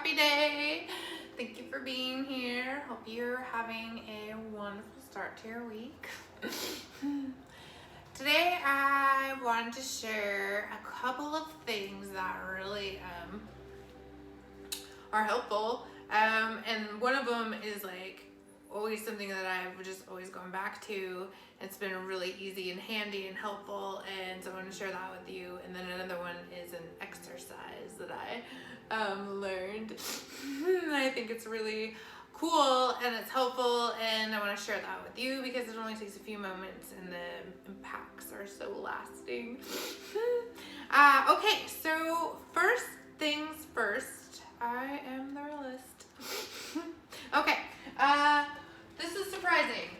happy day. Thank you for being here. Hope you're having a wonderful start to your week. Today I wanted to share a couple of things that really are helpful. And one of them is like always something that I've just always gone back to. It's been really easy and handy and helpful, and so I want to share that with you. And then another one is an exercise that I learned. I think it's really cool and it's helpful, and I want to share that with you because it only takes a few moments and the impacts are so lasting. Okay, so first things first, I am the realist. Okay, this is surprising.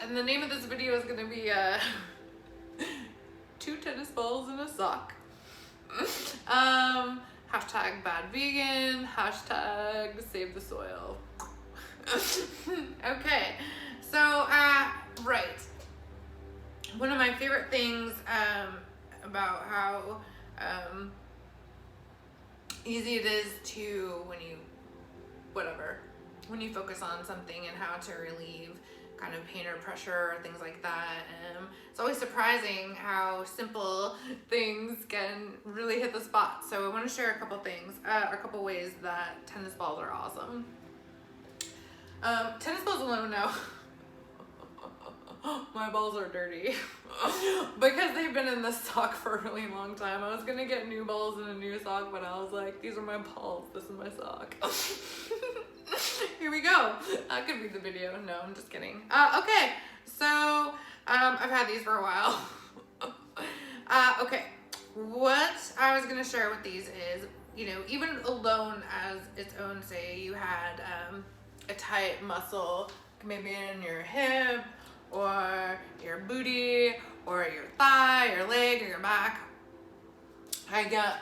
And the name of this video is gonna be 2 tennis balls in a sock. Hashtag bad vegan, hashtag save the soil. Okay, so right. One of my favorite things about how easy it is to when you focus on something and how to relieve kind of pain or pressure or things like that. It's always surprising how simple things can really hit the spot. So I want to share a couple things, a couple ways that tennis balls are awesome. Tennis balls alone now. My balls are dirty because they've been in this sock for a really long time. I was gonna get new balls in a new sock, but I was like, these are my balls, this is my sock. Here we go. That could be the video. No, I'm just kidding. Okay, so I've had these for a while. Okay, what I was gonna share with these is, even alone as its own, say you had a tight muscle, maybe in your hip or your booty or your thigh, your leg, or your back. I get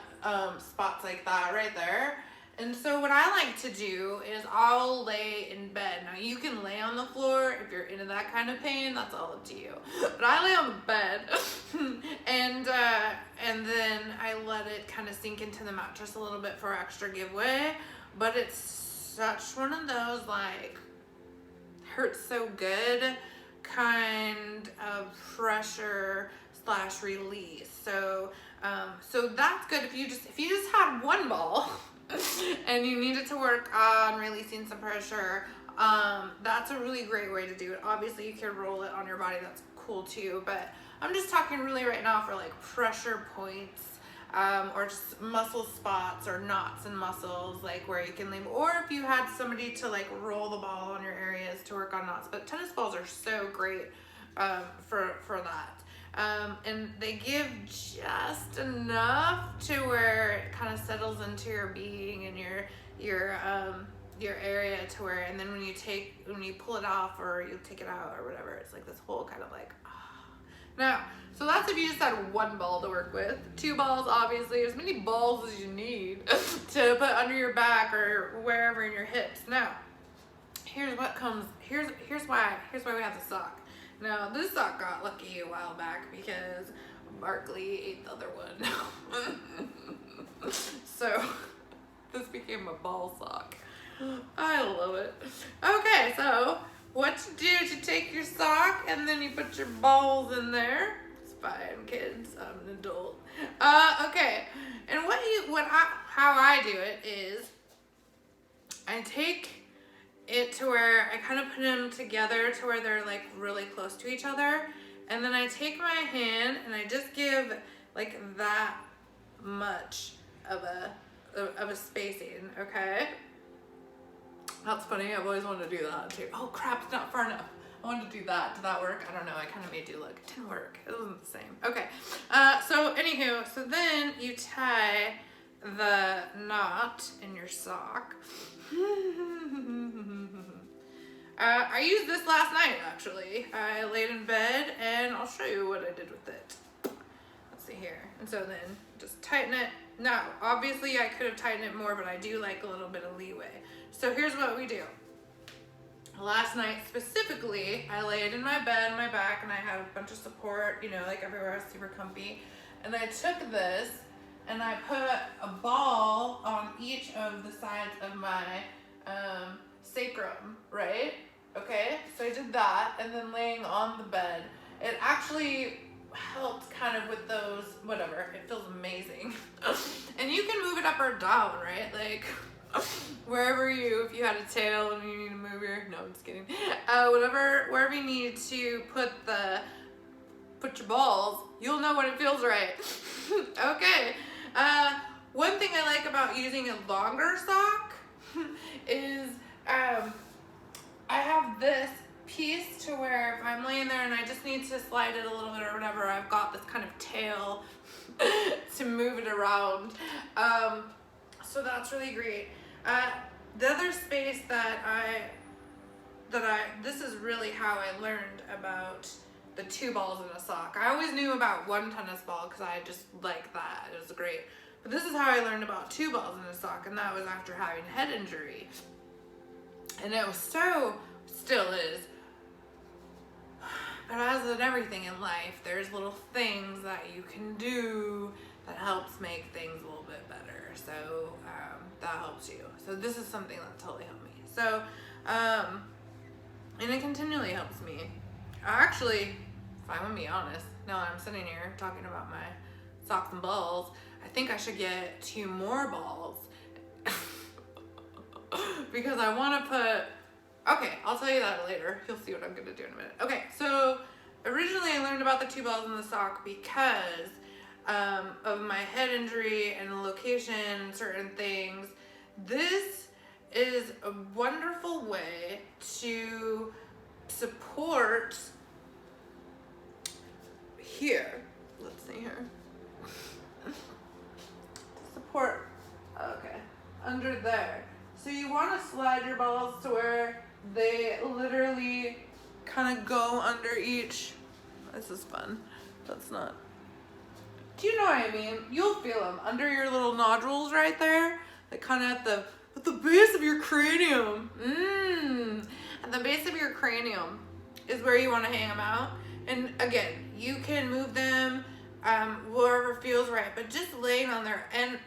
spots like that right there. And so what I like to do is I'll lay in bed. Now you can lay on the floor if you're into that kind of pain, that's all up to you. But I lay on the bed and then I let it kind of sink into the mattress a little bit for extra giveaway. But it's such one of those like hurts so good kind of pressure / release. So so that's good if you just had one ball and you needed to work on releasing some pressure. That's a really great way to do it. Obviously you can roll it on your body, that's cool too, but I'm just talking really right now for like pressure points, or just muscle spots or knots in muscles, like where you can leave, or if you had somebody to like roll the ball on your areas to work on knots. But tennis balls are so great for that. And they give just enough to where it kind of settles into your being and your area to where, and then when you pull it off or you take it out or whatever, it's like this whole kind of like, Now, so that's if you just had one ball to work with. 2 balls, obviously, as many balls as you need to put under your back or wherever in your hips. Now, here's why we have the sock. Now, this sock got lucky a while back because Barkley ate the other one. So, this became a ball sock. I love it. Okay, so what you do is you take your sock and then you put your balls in there. It's fine, kids. I'm an adult. Okay, and how I do it is I take it to where I kind of put them together to where they're like really close to each other, and then I take my hand and I just give like that much of a spacing. Okay, that's funny. I've always wanted to do that too. Oh crap, it's not far enough. I wanted to do that. Did that work? I don't know. I kind of made you look. It didn't work. It wasn't the same. Okay. So anywho, so then you tie the knot in your sock. I used this last night actually. I laid in bed and I'll show you what I did with it. Let's see here. And so then just tighten it. Now, obviously I could have tightened it more, but I do like a little bit of leeway. So here's what we do. Last night specifically, I laid in my bed, my back, and I had a bunch of support, like everywhere. I was super comfy. And I took this and I put a ball on each of of the sides of my sacrum, right? Okay, so I did that, and then laying on the bed. It actually helped kind of with those, whatever, it feels amazing. And you can move it up or down, right? Like, wherever if you had a tail and you need to move no, I'm just kidding. Wherever you need to put your balls, you'll know when it feels right. Okay. One thing I like about using a longer sock is, I have this piece to where if I'm laying there and I just need to slide it a little bit or whatever, I've got this kind of tail to move it around. So that's really great. The other space this is really how I learned about the 2 balls in a sock. I always knew about 1 tennis ball because I just like that. It was great. But this is how I learned about 2 balls in a sock, and that was after having a head injury. And it was still is. But as in everything in life, there's little things that you can do that helps make things a little bit better. So that helps you. So this is something that totally helped me. So, and it continually helps me. Actually, if I'm gonna be honest, now that I'm sitting here talking about my socks and balls, I think I should get 2 more balls. Because I want to put, okay, I'll tell you that later. You'll see what I'm gonna do in a minute. Okay, so originally I learned about the 2 balls in the sock because of my head injury and the location and certain things. This is a wonderful way to support here. Let's see here. Support, okay, under there. So you want to slide your balls to where they literally kind of go under each. This is fun. That's not. Do you know what I mean? You'll feel them under your little nodules right there. Like kind of at the base of your cranium. At the base of your cranium is where you want to hang them out. And again, you can move them wherever feels right, but just laying on there. And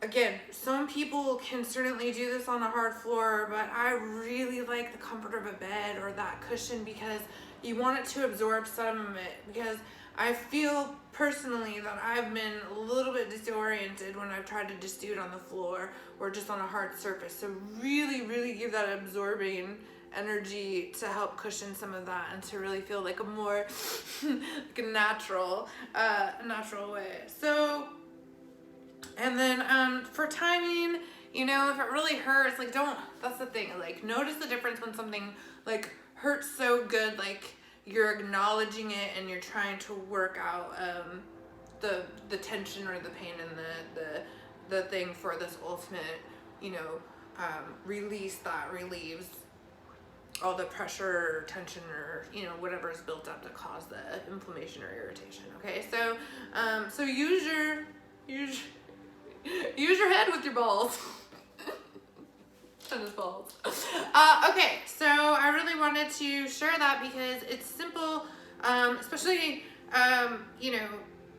again, some people can certainly do this on a hard floor, but I really like the comfort of a bed or that cushion because you want it to absorb some of it. Because I feel personally that I've been a little bit disoriented when I've tried to just do it on the floor or just on a hard surface. So really, really give that absorbing energy to help cushion some of that and to really feel like a more like a natural way. So, and then for timing, you know, if it really hurts, like that's the thing, like notice the difference when something like hurts so good, like you're acknowledging it and you're trying to work out the tension or the pain and the thing for this ultimate, you know, release that relieves all the pressure or tension or, you know, whatever is built up to cause the inflammation or irritation. Okay, so so use your head with your balls. Tennis balls. Okay, so I really wanted to share that because it's simple, especially, you know,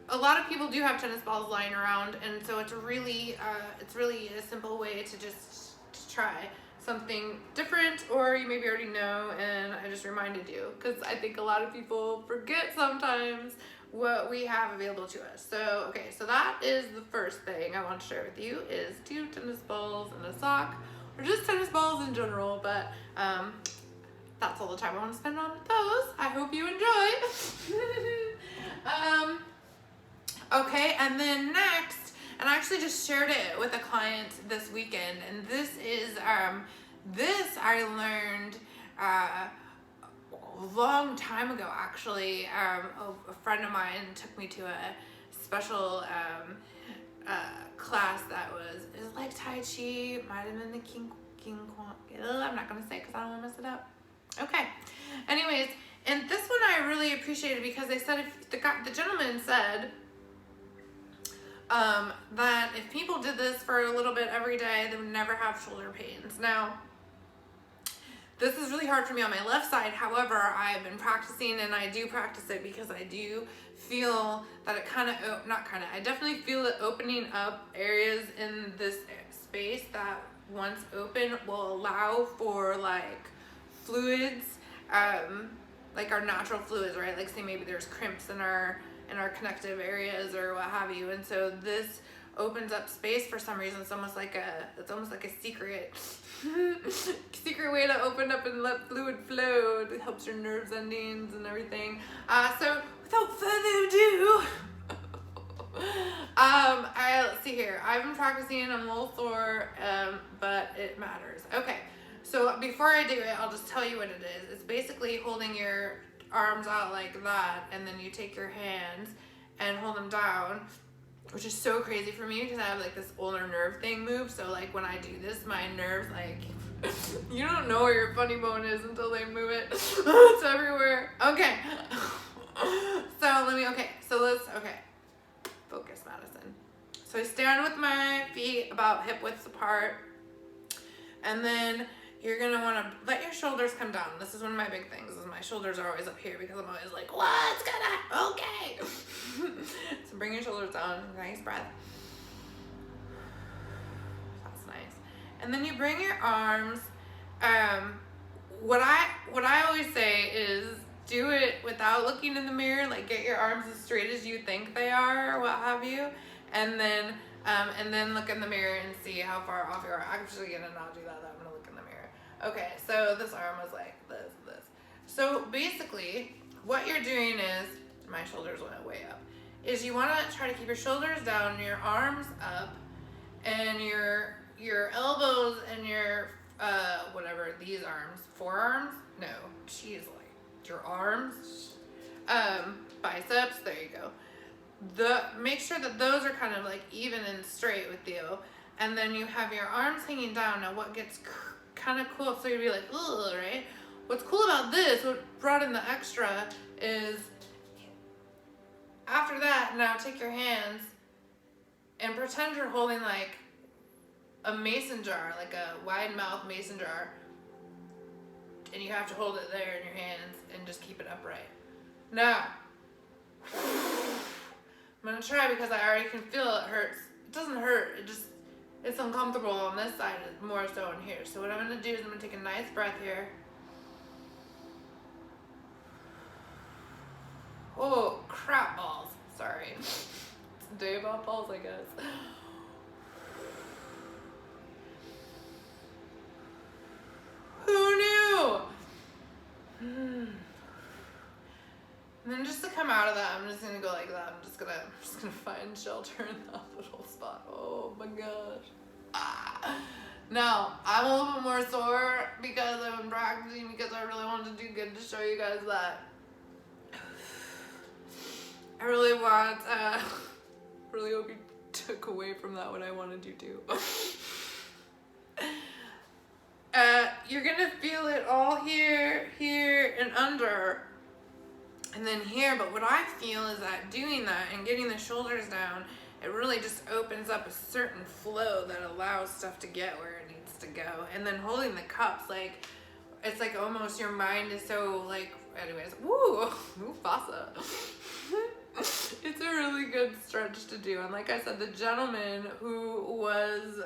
a lot of people do have tennis balls lying around, and so it's really a simple way to just try something different, or you maybe already know, and I just reminded you because I think a lot of people forget sometimes what we have available to us. So, okay, so that is the first thing I want to share with you is 2 tennis balls and a sock, or just tennis balls in general, but that's all the time I want to spend on those. I hope you enjoy. Okay, and then next, and I actually just shared it with a client this weekend, and this is, this I learned a long time ago, actually. A friend of mine took me to a special class that was like Tai Chi, might have been the King Kwan. I'm not gonna say because I don't want to mess it up. Okay. Anyways, and this one I really appreciated because they said if the gentleman said that if people did this for a little bit every day, they would never have shoulder pains. Now, This is really hard for me on my left side. However, I've been practicing, and I do practice it because I do feel that it I definitely feel it opening up areas in this space that once open will allow for like fluids, like our natural fluids, right? Like say maybe there's crimps in our connective areas or what have you. And so this opens up space for some reason. It's almost like a secret way to open up and let fluid flow. It helps your nerves endings and everything. So without further ado, let's see here. I've been practicing, I'm a little sore, but it matters. Okay, so before I do it, I'll just tell you what it is. It's basically holding your arms out like that, and then you take your hands and hold them down, which is so crazy for me because I have like this ulnar nerve thing move. So like when I do this, my nerves like, you don't know where your funny bone is until they move it. It's everywhere. Okay. Okay. Focus, Madison. So I stand with my feet about hip width apart, and then you're gonna wanna let your shoulders come down. This is one of my big things, is my shoulders are always up here because I'm always like, what's gonna, okay. So bring your shoulders down, nice breath. That's nice. And then you bring your arms, what I always say is do it without looking in the mirror, like get your arms as straight as you think they are or what have you, and then look in the mirror and see how far off you are. I'm actually gonna not do that, I'm gonna look in the mirror. Okay, so this arm was like this. So basically, what you're doing is, my shoulders went way up, is you wanna try to keep your shoulders down, your arms up, and your elbows and your, whatever, these arms, forearms? No, geez, like your arms, biceps, there you go. Make sure that those are kind of like even and straight with you, and then you have your arms hanging down. Now what gets kind of cool, so you'd be like, ugh, right? What's cool about this, what brought in the extra, is after that, now take your hands and pretend you're holding like a mason jar, like a wide mouth mason jar, and you have to hold it there in your hands and just keep it upright. Now, I'm gonna try because I already can feel it hurts. It doesn't hurt, it's uncomfortable on this side more so in here. So what I'm gonna do is I'm gonna take a nice breath here. Oh, crap balls, sorry. It's a day about balls, I guess. Who knew? And then just to come out of that, I'm just gonna go like that. I'm just gonna find shelter in that little spot. Oh my gosh. Now, I'm a little bit more sore because I've been practicing, because I really wanted to do good to show you guys that I really want, really hope you took away from that what I wanted you to. You're gonna feel it all here, here, and under, and then here. But what I feel is that doing that and getting the shoulders down, it really just opens up a certain flow that allows stuff to get where it needs to go. And then holding the cups, like, it's like almost your mind is so like, anyways, woo, Mufasa. It's a really good stretch to do. And like I said, the gentleman who was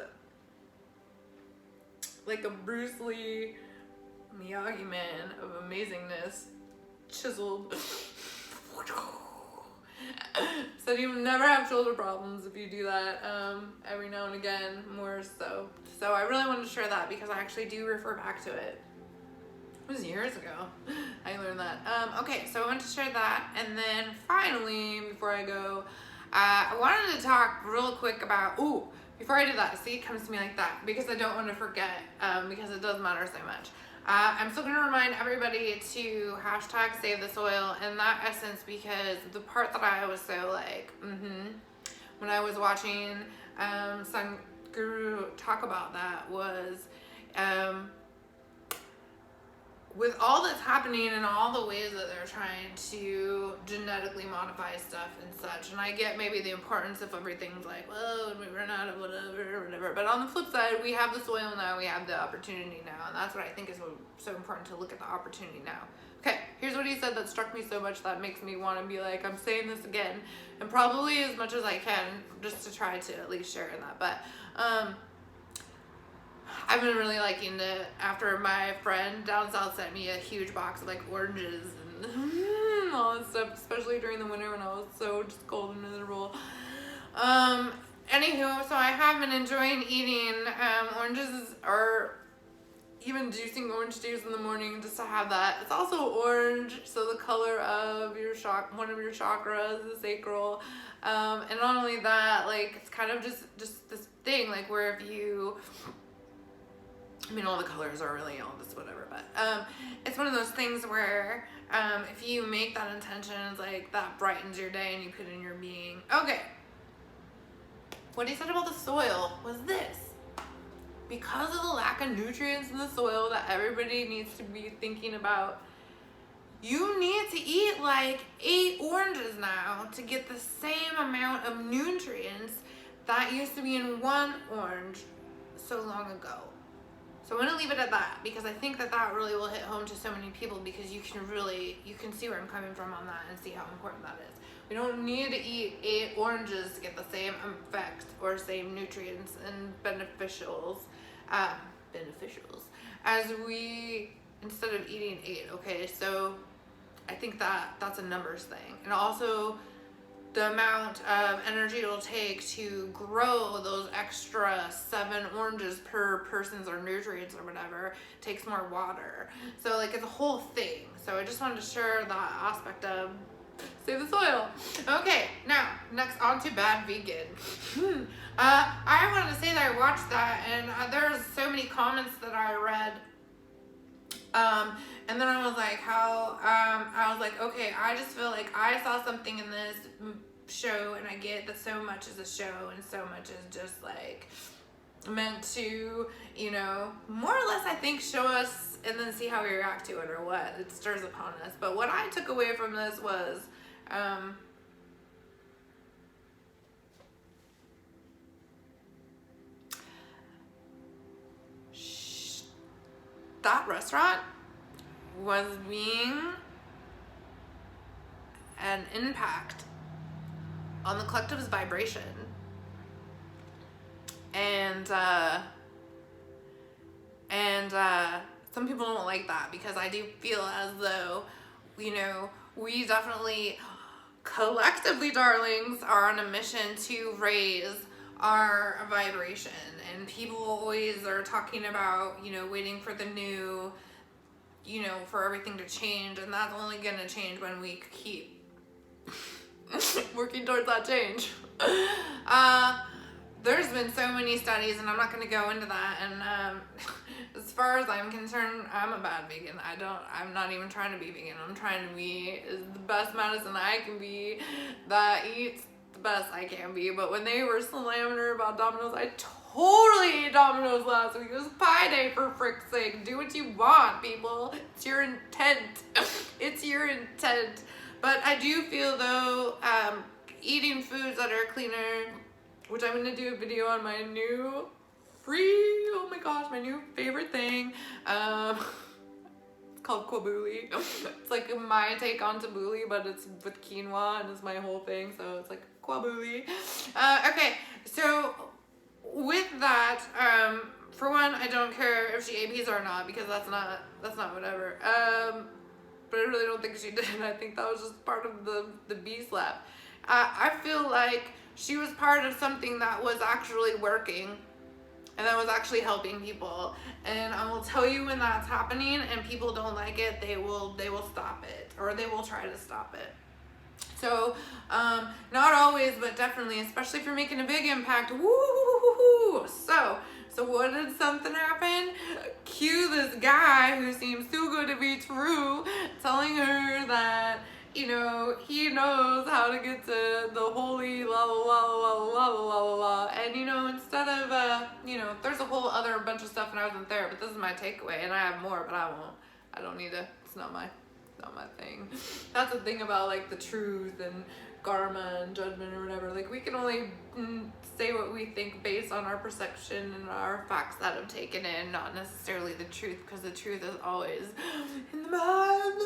like a Bruce Lee Miyagi man of amazingness, chiseled, said you never have shoulder problems if you do that every now and again, more so. So I really wanted to share that because I actually do refer back to it. It was years ago I learned that. Okay, so I wanted to share that, and then finally, before I go, I wanted to talk real quick about, before I do that, see, it comes to me like that, because I don't want to forget, because it does matter so much. I'm still going to remind everybody to hashtag save the soil in that essence, because the part that I was so like, when I was watching Sun Guru talk about that was, with all that's happening and all the ways that they're trying to genetically modify stuff and such, and I get maybe the importance of everything's like, well, we run out of whatever, but on the flip side, we have the soil now, we have the opportunity now, and that's what I think is so important, to look at the opportunity now. Okay, here's what he said that struck me so much that makes me want to be like, I'm saying this again, and probably as much as I can, just to try to at least share in that, but, I've been really liking to, after my friend down south sent me a huge box of like oranges and all that stuff, especially during the winter when I was so just cold and miserable. Anywho, so I have been enjoying eating oranges, or even juicing orange juice in the morning just to have that. It's also orange, so the color of your one of your chakras, the sacral. And not only that, like, it's kind of just this thing, like, where if you, I mean, all the colors are really all this whatever, but it's one of those things where if you make that intention, it's like that brightens your day and you put in your being. Okay. What he said about the soil was this. Because of the lack of nutrients in the soil that everybody needs to be thinking about, you need to eat like 8 oranges now to get the same amount of nutrients that used to be in 1 orange so long ago. So I'm gonna leave it at that, because I think that that really will hit home to so many people, because you can see where I'm coming from on that and see how important that is. We don't need to eat 8 oranges to get the same effect or same nutrients and beneficials as we, instead of eating 8, okay? So I think that that's a numbers thing. And also the amount of energy it'll take to grow those extra 7 oranges per person's or nutrients or whatever takes more water. So like, it's a whole thing. So I just wanted to share that aspect of save the soil. Okay, now next on to Bad Vegan. I wanted to say that I watched that, and there's so many comments that I read. And then I was like, okay, I just feel like I saw something in this show, and I get that so much is a show and so much is just like meant to, you know, more or less, I think, show us and then see how we react to it or what it stirs upon us. But what I took away from this was, that restaurant was being an impact on the collective's vibration. And some people don't like that, because I do feel as though, you know, we definitely collectively, darlings, are on a mission to raise our vibration. And people always are talking about, you know, waiting for the new, you know, for everything to change, and that's only gonna change when we keep working towards that change. There's been so many studies, and I'm not gonna go into that, and as far as I'm concerned, I'm a bad vegan. I'm not even trying to be vegan. I'm trying to be the best medicine I can be that eats the best I can be. But when they were slamming her about Dominoes, I totally ate Dominoes last week. It was Pie Day, for frick's sake. Do what you want, people. It's your intent. It's your intent. But I do feel, though, eating foods that are cleaner, which I'm going to do a video on my new oh my gosh, my new favorite thing. It's called Kwabuli. It's like my take on tabbouleh, but it's with quinoa, and it's my whole thing, so it's like Kwabuli. Okay, so with that, for one, I don't care if she ate pizza or not, because that's not whatever. But I really don't think she did. I think that was just part of the bee slap. I feel like she was part of something that was actually working, and that was actually helping people. And I will tell you, when that's happening and people don't like it, they will stop it, or they will try to stop it. So, not always, but definitely, especially if you're making a big impact. Woo! So what did something happen? Cue this guy who seems too good to be true, telling her that, you know, he knows how to get to the holy la la la la la la la la. And, you know, instead of, you know, there's a whole other bunch of stuff and I wasn't there, but this is my takeaway, and I have more, but I won't. I don't need to, it's not my thing. That's the thing about like the truth and karma and judgment or whatever. Like we can only say what we think based on our perception and our facts that have taken in, not necessarily the truth, because the truth is always in the mind.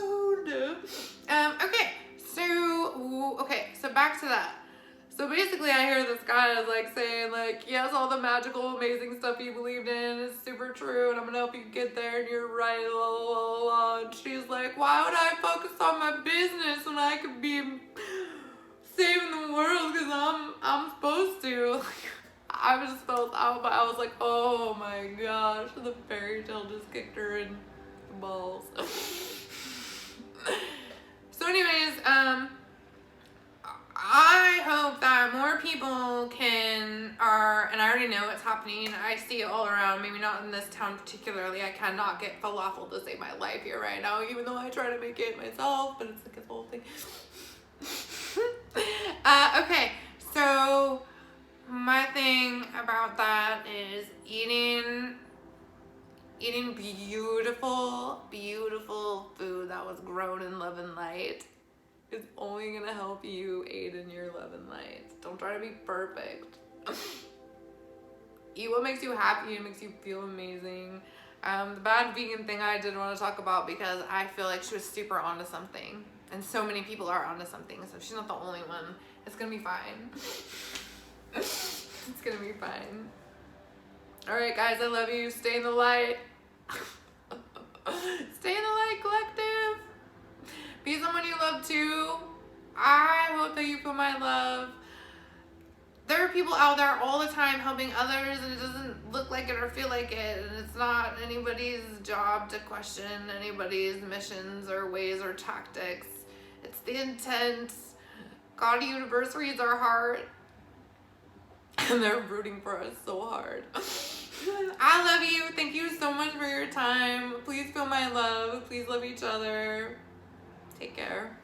Okay, so back to that. So basically I hear this guy is like saying like, yes, all the magical, amazing stuff you believed in is super true and I'm gonna help you get there and you're right, la la la la. And she's like, why would I focus on my business when I could be saving the world because I'm supposed to? I was felt out, but I was like, oh my gosh, the fairy tale just kicked her in the balls. So anyways, I hope that more people and I already know it's happening. I see it all around, maybe not in this town particularly. I cannot get falafel to save my life here right now, even though I try to make it myself, but it's like a whole thing. Okay, so my thing about that is eating beautiful, beautiful food that was grown in love and light is only gonna help you aid in your love and light. Don't try to be perfect. Eat what makes you happy and makes you feel amazing. The bad vegan thing I didn't want to talk about because I feel like she was super onto something. And so many people are onto something, so she's not the only one. It's gonna be fine. It's gonna be fine. Alright guys, I love you. Stay in the light. Stay in the light, collective. Be someone you love too. I hope that you feel my love. There are people out there all the time helping others and it doesn't look like it or feel like it, and it's not anybody's job to question anybody's missions or ways or tactics. It's the intent. God, universe reads our heart and they're rooting for us so hard. I love you. Thank you so much for your time. Please feel my love. Please love each other. Take care.